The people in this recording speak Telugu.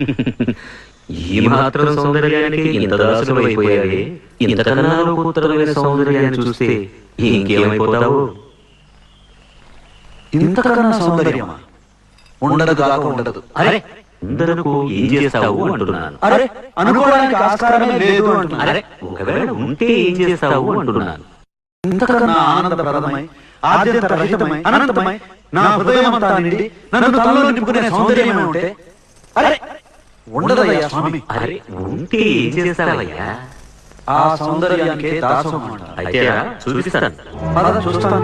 ఈ మాత్రం సౌందర్యానికి ఇంత దాసులు అయిపోయావే, ఇంతకన్నా ఉత్తరమైన సౌందర్యాన్ని చూస్తే ఇంకేమైపోతావు? ఇంతకన్నా సౌందర్యమా? ఉండదు కాక ఉండదు. అరే అందరకు ఏం చేస్తావు అంటున్నాను. అరే అనుకోవడానికి ఆస్కారమే లేదు అంటున్నాను. అరే ఒకవేళ ఉంటే ఏం చేస్తావు అంటున్నాను. ఇంతకన్నా ఆనందప్రదమై, ఆద్యంత రహితమై, అనంతమై, నా హృదయమంతా నిండి నన్ను తనలో నింపుకునే సౌందర్యమే ఉంటే అరే ఉండదయ్యా స్వామి. అరే ఉంటే ఏం చేస్తావయ్యా? ఆ సౌందర్యానికే దాసోహం అంటారు. అయితే చూపిస్తాను. చూస్తాను.